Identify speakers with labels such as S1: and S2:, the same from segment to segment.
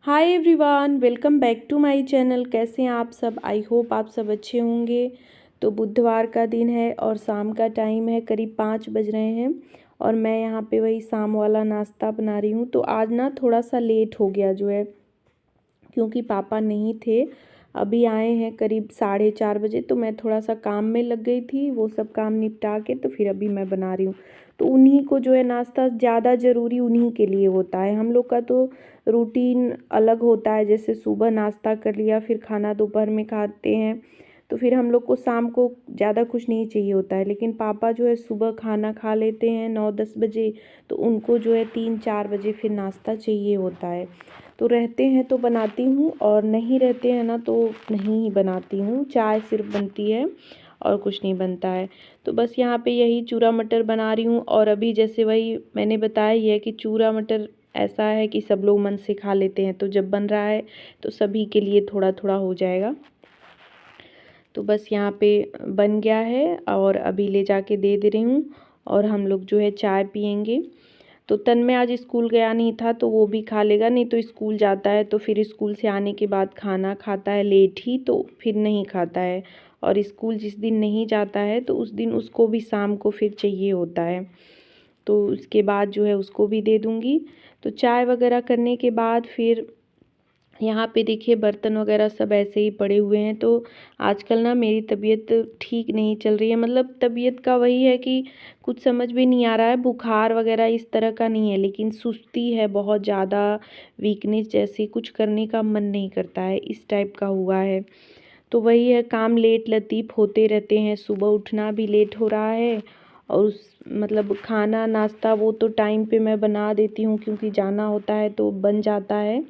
S1: Hi everyone, welcome back to my channel. कैसे हैं आप सब? आई होप आप सब अच्छे होंगे। तो बुधवार का दिन है और शाम का टाइम है, करीब 5 बज रहे हैं और मैं यहाँ पे वही शाम वाला नाश्ता बना रही हूँ। तो आज ना थोड़ा सा लेट हो गया जो है, क्योंकि पापा नहीं थे, अभी आए हैं करीब 4:30 बजे। तो मैं थोड़ा सा काम में लग गई थी, वो सब काम निपटा के तो फिर अभी मैं बना रही हूँ। तो उन्हीं को जो है नाश्ता ज़्यादा ज़रूरी उन्हीं के लिए होता है। हम लोग का तो रूटीन अलग होता है, जैसे सुबह नाश्ता कर लिया, फिर खाना दोपहर में खाते हैं, तो फिर हम लोग को शाम को ज़्यादा कुछ नहीं चाहिए होता है। लेकिन पापा जो है सुबह खाना खा लेते हैं 9-10 बजे, तो उनको जो है 3-4 बजे फिर नाश्ता चाहिए होता है। तो रहते हैं तो बनाती हूँ और नहीं रहते हैं ना तो नहीं ही बनाती हूँ। चाय सिर्फ बनती है और कुछ नहीं बनता है। तो बस यहाँ पे यही चूरा मटर बना रही हूँ। और अभी जैसे वही मैंने बताया ही है कि चूरा मटर ऐसा है कि सब लोग मन से खा लेते हैं, तो जब बन रहा है तो सभी के लिए थोड़ा थोड़ा हो जाएगा। तो बस यहाँ पे बन गया है और अभी ले जाके दे दे रही हूँ और हम लोग जो है चाय पियेंगे। तो तन्मय आज स्कूल गया नहीं था तो वो भी खा लेगा, नहीं तो स्कूल जाता है तो फिर स्कूल से आने के बाद खाना खाता है लेट ही, तो फिर नहीं खाता है। और स्कूल जिस दिन नहीं जाता है तो उस दिन उसको भी शाम को फिर चाहिए होता है, तो उसके बाद जो है उसको भी दे दूँगी। तो चाय वगैरह करने के बाद फिर यहाँ पे देखिए बर्तन वगैरह सब ऐसे ही पड़े हुए हैं। तो आजकल ना मेरी तबीयत ठीक नहीं चल रही है, मतलब तबीयत का वही है कि कुछ समझ भी नहीं आ रहा है, बुखार वगैरह इस तरह का नहीं है, लेकिन सुस्ती है बहुत ज़्यादा, वीकनेस जैसी, कुछ करने का मन नहीं करता है, इस टाइप का हुआ है। तो वही है, काम लेट लतीफ़ होते रहते हैं, सुबह उठना भी लेट हो रहा है और उस मतलब खाना नाश्ता वो तो टाइम पे मैं बना देती हूँ क्योंकि जाना होता है तो बन जाता है।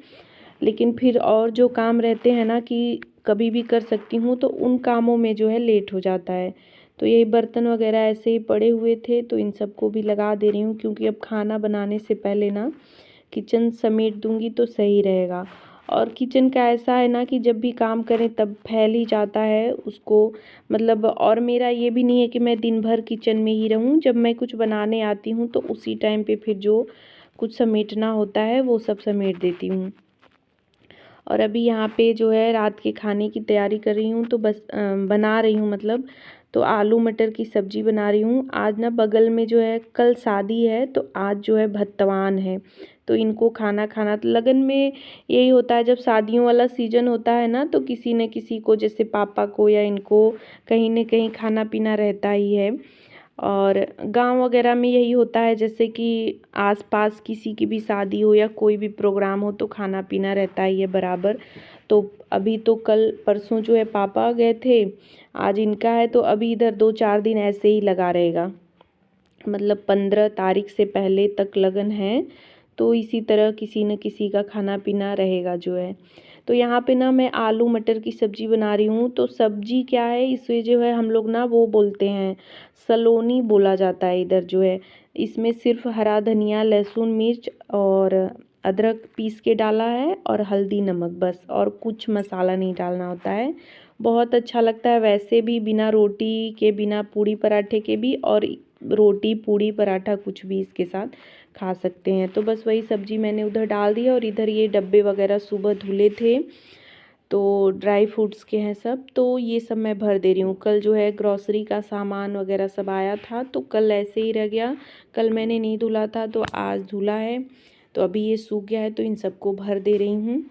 S1: लेकिन फिर और जो काम रहते हैं ना कि कभी भी कर सकती हूँ, तो उन कामों में जो है लेट हो जाता है। तो यही बर्तन वगैरह ऐसे ही पड़े हुए थे तो इन सबको भी लगा दे रही हूँ, क्योंकि अब खाना बनाने से पहले ना किचन समेट दूँगी तो सही रहेगा। और किचन का ऐसा है ना कि जब भी काम करें तब फैल ही जाता है उसको, मतलब। और मेरा ये भी नहीं है कि मैं दिन भर किचन में ही रहूँ, जब मैं कुछ बनाने आती हूँ तो उसी टाइम पे फिर जो कुछ समेटना होता है वो सब समेट देती हूँ। और अभी यहाँ पे जो है रात के खाने की तैयारी कर रही हूँ, तो बस बना रही हूँ मतलब। तो आलू मटर की सब्ज़ी बना रही हूँ। आज ना बगल में जो है कल शादी है, तो आज जो है भत्तवान है, तो इनको खाना खाना तो लगन में यही होता है। जब शादियों वाला सीज़न होता है ना तो किसी न किसी को, जैसे पापा को या इनको, कहीं न कहीं खाना पीना रहता ही है। और गांव वगैरह में यही होता है, जैसे कि आसपास किसी की भी शादी हो या कोई भी प्रोग्राम हो तो खाना पीना रहता ही है बराबर। तो अभी तो कल परसों जो है पापा गए थे, आज इनका है, तो अभी इधर 2-4 दिन ऐसे ही लगा रहेगा, मतलब 15 तारीख से पहले तक लगन है। तो इसी तरह किसी न किसी का खाना पीना रहेगा जो है। तो यहाँ पे ना मैं आलू मटर की सब्ज़ी बना रही हूँ। तो सब्ज़ी क्या है, इसे जो है हम लोग ना वो बोलते हैं, सलोनी बोला जाता है इधर जो है। इसमें सिर्फ हरा धनिया, लहसुन, मिर्च और अदरक पीस के डाला है और हल्दी नमक, बस, और कुछ मसाला नहीं डालना होता है। बहुत अच्छा लगता है वैसे भी, बिना रोटी के, बिना पूड़ी पराठे के भी, और रोटी पूड़ी पराठा कुछ भी इसके साथ खा सकते हैं। तो बस वही सब्ज़ी मैंने उधर डाल दी और इधर ये डब्बे वगैरह सुबह धुले थे तो ड्राई फ्रूट्स के हैं सब, तो ये सब मैं भर दे रही हूँ। कल जो है ग्रॉसरी का सामान वगैरह सब आया था तो कल ऐसे ही रह गया, कल मैंने नहीं धुला था तो आज धुला है, तो अभी ये सूख गया है तो इन सबको भर दे रही हूँ।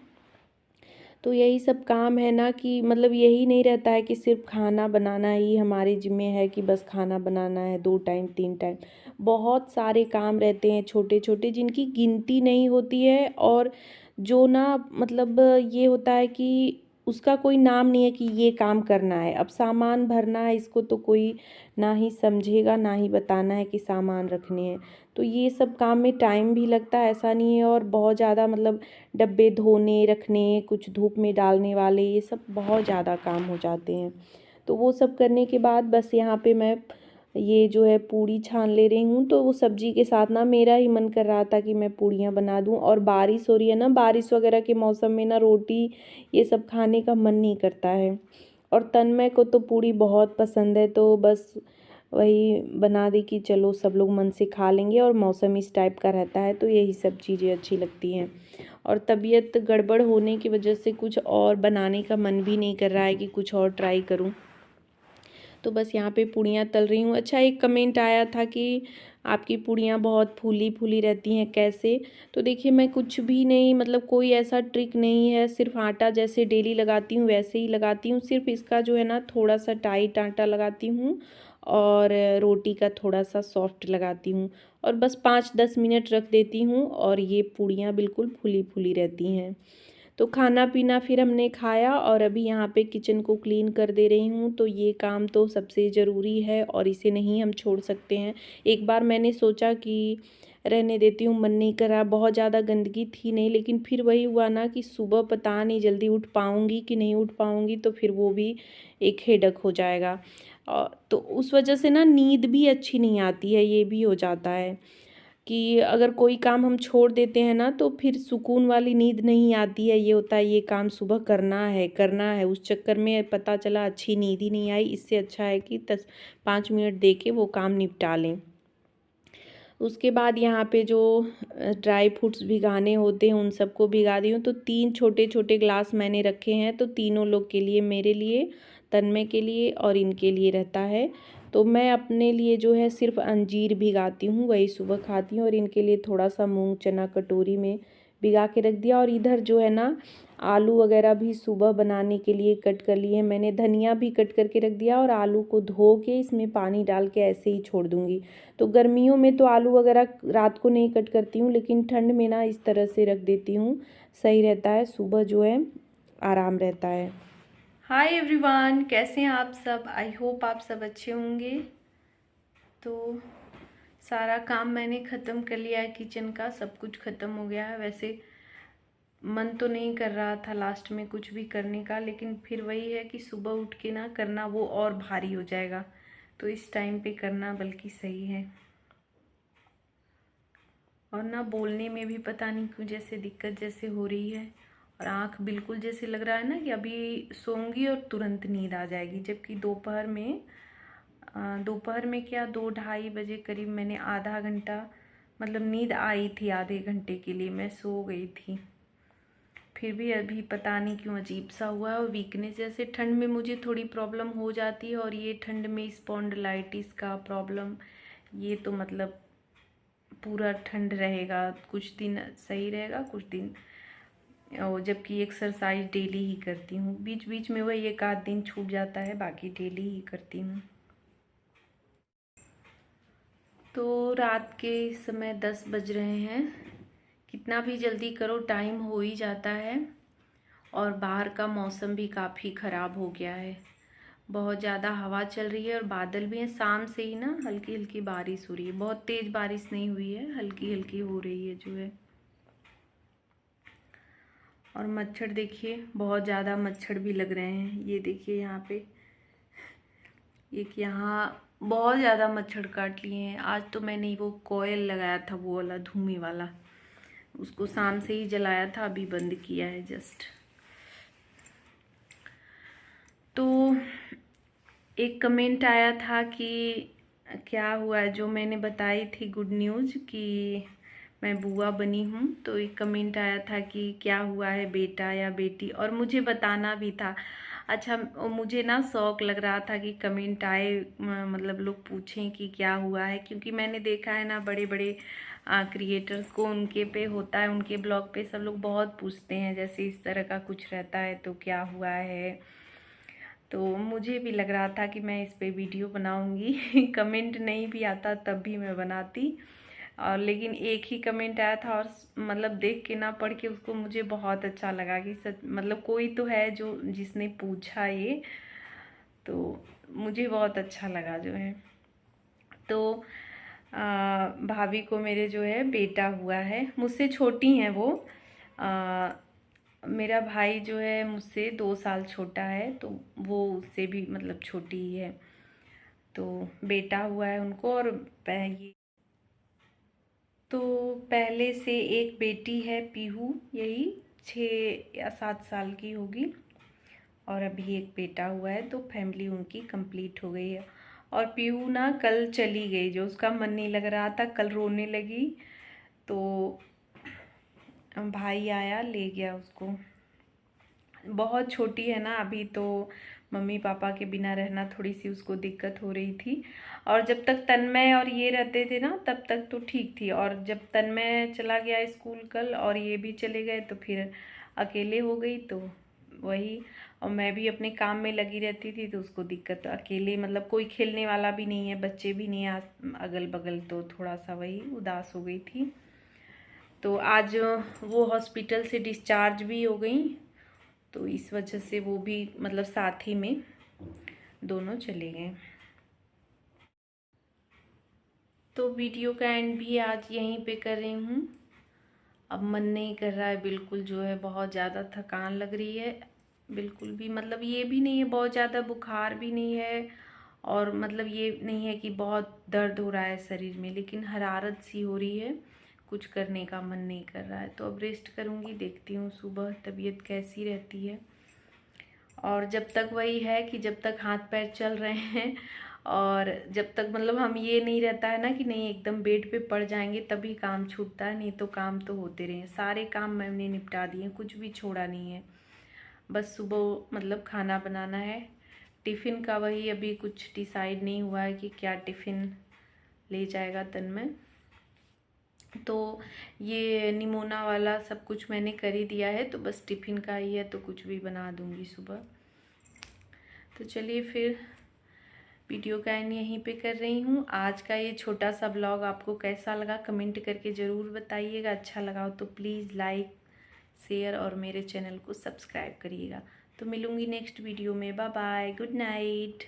S1: तो यही सब काम है ना कि मतलब यही नहीं रहता है कि सिर्फ खाना बनाना ही हमारे जिम्मे है कि बस खाना बनाना है 2 टाइम 3 टाइम। बहुत सारे काम रहते हैं छोटे छोटे जिनकी गिनती नहीं होती है, और जो ना मतलब ये होता है कि उसका कोई नाम नहीं है कि ये काम करना है। अब सामान भरना है, इसको तो कोई ना ही समझेगा ना ही बताना है कि सामान रखने हैं। तो ये सब काम में टाइम भी लगता है, ऐसा नहीं है, और बहुत ज़्यादा मतलब डब्बे धोने रखने, कुछ धूप में डालने वाले, ये सब बहुत ज़्यादा काम हो जाते हैं। तो वो सब करने के बाद बस यहाँ पे मैं ये जो है पूड़ी छान ले रही हूँ। तो वो सब्जी के साथ ना मेरा ही मन कर रहा था कि मैं पूड़ियाँ बना दूँ, और बारिश हो रही है ना, बारिश वगैरह के मौसम में ना रोटी ये सब खाने का मन नहीं करता है। और तन्मय को तो पूड़ी बहुत पसंद है, तो बस वही बना दी कि चलो सब लोग मन से खा लेंगे, और मौसम इस टाइप का रहता है तो यही सब चीज़ें अच्छी लगती हैं। और तबीयत गड़बड़ होने की वजह से कुछ और बनाने का मन भी नहीं कर रहा है कि कुछ और ट्राई करूं। तो बस यहाँ पे पूड़ियाँ तल रही हूँ। अच्छा, एक कमेंट आया था कि आपकी पूड़ियाँ बहुत फूली फूली रहती हैं, कैसे? तो देखिए, मैं कुछ भी नहीं, मतलब कोई ऐसा ट्रिक नहीं है, सिर्फ आटा जैसे डेली लगाती हूँ वैसे ही लगाती हूँ। सिर्फ इसका जो है ना, थोड़ा सा टाइट आटा लगाती हूँ और रोटी का थोड़ा सा सॉफ्ट लगाती हूँ, और बस 5-10 मिनट रख देती हूँ और ये पूड़ियाँ बिल्कुल फूली फूली रहती हैं। तो खाना पीना फिर हमने खाया और अभी यहाँ पे किचन को क्लीन कर दे रही हूँ। तो ये काम तो सबसे ज़रूरी है और इसे नहीं हम छोड़ सकते हैं। एक बार मैंने सोचा कि रहने देती हूँ, मन नहीं कर रहा, बहुत ज़्यादा गंदगी थी नहीं, लेकिन फिर वही हुआ ना कि सुबह पता नहीं जल्दी उठ पाऊँगी कि नहीं उठ पाऊँगी, तो फिर वो भी एक हेडक हो जाएगा। तो उस वजह से ना नींद भी अच्छी नहीं आती है, ये भी हो जाता है कि अगर कोई काम हम छोड़ देते हैं ना, तो फिर सुकून वाली नींद नहीं आती है। ये होता है ये काम सुबह करना है, उस चक्कर में पता चला अच्छी नींद ही नहीं आई। इससे अच्छा है कि 5 मिनट दे के वो काम निपटा लें। उसके बाद यहाँ पे जो ड्राई फ्रूट्स भिगाने होते हैं उन सबको भिगा दी हूँ। तो 3 छोटे छोटे ग्लास मैंने रखे हैं, तो तीनों लोग के लिए, मेरे लिए, तन्मय के लिए और इनके लिए रहता है। तो मैं अपने लिए जो है सिर्फ अंजीर भिगाती हूँ, वही सुबह खाती हूँ, और इनके लिए थोड़ा सा मूंग चना कटोरी में भिगा के रख दिया। और इधर जो है ना, आलू वगैरह भी सुबह बनाने के लिए कट कर लिए। मैंने धनिया भी कट करके रख दिया, और आलू को धो के इसमें पानी डाल के ऐसे ही छोड़ दूँगी। तो गर्मियों में तो आलू वगैरह रात को नहीं कट करती हूँ, लेकिन ठंड में ना इस तरह से रख देती हूँ, सही रहता है, सुबह जो है आराम रहता है। हाय एवरीवन, कैसे हैं आप सब? आई होप आप सब अच्छे होंगे। तो सारा काम मैंने ख़त्म कर लिया है, किचन का सब कुछ ख़त्म हो गया है। वैसे मन तो नहीं कर रहा था लास्ट में कुछ भी करने का, लेकिन फिर वही है कि सुबह उठ के ना करना वो और भारी हो जाएगा, तो इस टाइम पे करना बल्कि सही है। और ना बोलने में भी पता नहीं क्यों जैसे दिक्कत जैसे हो रही है, और आँख बिल्कुल जैसे लग रहा है ना कि अभी सोऊंगी और तुरंत नींद आ जाएगी। जबकि दोपहर में क्या 2-2:30 बजे करीब मैंने आधा घंटा, मतलब नींद आई थी, आधे घंटे के लिए मैं सो गई थी। फिर भी अभी पता नहीं क्यों अजीब सा हुआ है, और वीकनेस जैसे ठंड में मुझे थोड़ी प्रॉब्लम हो जाती है, और ये ठंड में स्पॉन्डिलाइटिस का प्रॉब्लम, ये तो मतलब पूरा ठंड रहेगा, कुछ दिन सही रहेगा, कुछ दिन। और जबकि एक्सरसाइज डेली ही करती हूँ, बीच बीच में वही 1-आध दिन छूट जाता है, बाकी डेली ही करती हूँ। तो रात के समय 10 बज रहे हैं। कितना भी जल्दी करो टाइम हो ही जाता है, और बाहर का मौसम भी काफ़ी ख़राब हो गया है। बहुत ज़्यादा हवा चल रही है और बादल भी हैं। शाम से ही ना हल्की हल्की बारिश हो रही है, बहुत तेज़ बारिश नहीं हुई है, हल्की हल्की हो रही है जो है। और मच्छर देखिए, बहुत ज़्यादा मच्छर भी लग रहे हैं। ये देखिए यहाँ पे, एक यहाँ बहुत ज़्यादा मच्छर काट लिए हैं। आज तो मैंने वो कोयल लगाया था, वो वाला धुएं वाला, उसको शाम से ही जलाया था, अभी बंद किया है जस्ट। तो एक कमेंट आया था कि क्या हुआ, जो मैंने बताई थी गुड न्यूज़ कि मैं बुआ बनी हूँ, तो एक कमेंट आया था कि क्या हुआ है, बेटा या बेटी, और मुझे बताना भी था। अच्छा, मुझे ना शौक लग रहा था कि कमेंट आए, मतलब लोग पूछें कि क्या हुआ है, क्योंकि मैंने देखा है ना बड़े बड़े क्रिएटर्स को, उनके पे होता है, उनके ब्लॉग पे सब लोग बहुत पूछते हैं, जैसे इस तरह का कुछ रहता है तो क्या हुआ है। तो मुझे भी लग रहा था कि मैं इस पे वीडियो बनाऊंगी कमेंट नहीं भी आता तब भी मैं बनाती, और लेकिन एक ही कमेंट आया था, और मतलब देख के ना, पढ़ के उसको मुझे बहुत अच्छा लगा कि सच मतलब कोई तो है जो जिसने पूछा ये, तो मुझे बहुत अच्छा लगा जो है। तो भाभी को मेरे जो है बेटा हुआ है, मुझसे छोटी हैं वो। मेरा भाई जो है मुझसे 2 साल छोटा है, तो वो उससे भी मतलब छोटी ही है। तो बेटा हुआ है उनको, और ये तो पहले से एक बेटी है पीहू, यही 6 या 7 साल की होगी, और अभी एक बेटा हुआ है, तो फैमिली उनकी कंप्लीट हो गई है। और पीहू ना कल चली गई, जो उसका मन नहीं लग रहा था, कल रोने लगी तो भाई आया ले गया उसको। बहुत छोटी है ना अभी, तो मम्मी पापा के बिना रहना थोड़ी सी उसको दिक्कत हो रही थी। और जब तक तन्मय और ये रहते थे ना तब तक तो ठीक थी, और जब तन्मय चला गया स्कूल कल और ये भी चले गए तो फिर अकेले हो गई। तो वही, और मैं भी अपने काम में लगी रहती थी तो उसको दिक्कत, अकेले मतलब कोई खेलने वाला भी नहीं है, बच्चे भी नहीं है अगल बगल, तो थोड़ा सा वही उदास हो गई थी। तो आज वो हॉस्पिटल से डिस्चार्ज भी हो गई, तो इस वजह से वो भी मतलब साथ ही में दोनों चले गए। तो वीडियो का एंड भी आज यहीं पे कर रही हूँ। अब मन नहीं कर रहा है बिल्कुल, जो है बहुत ज़्यादा थकान लग रही है, बिल्कुल भी मतलब ये भी नहीं है बहुत ज़्यादा बुखार भी नहीं है, और मतलब ये नहीं है कि बहुत दर्द हो रहा है शरीर में, लेकिन हरारत सी हो रही है, कुछ करने का मन नहीं कर रहा है। तो अब रेस्ट करूँगी, देखती हूँ सुबह तबीयत कैसी रहती है। और जब तक वही है कि जब तक हाथ पैर चल रहे हैं, और जब तक मतलब हम ये नहीं रहता है ना कि नहीं एकदम बेड पे पड़ जाएंगे तभी काम छूटता है, नहीं तो काम तो होते रहे। सारे काम मैंने निपटा दिए, कुछ भी छोड़ा नहीं है। बस सुबह मतलब खाना बनाना है, टिफ़िन का वही अभी कुछ डिसाइड नहीं हुआ है कि क्या टिफ़िन ले जाएगा तन्मय। तो ये निमोना वाला सब कुछ मैंने कर ही दिया है, तो बस टिफ़िन का ही है, तो कुछ भी बना दूंगी सुबह। तो चलिए फिर वीडियो का एंड यहीं पे कर रही हूँ। आज का ये छोटा सा ब्लॉग आपको कैसा लगा कमेंट करके ज़रूर बताइएगा। अच्छा लगा हो तो प्लीज़ लाइक शेयर और मेरे चैनल को सब्सक्राइब करिएगा। तो मिलूँगी नेक्स्ट वीडियो में। Bye bye, good night.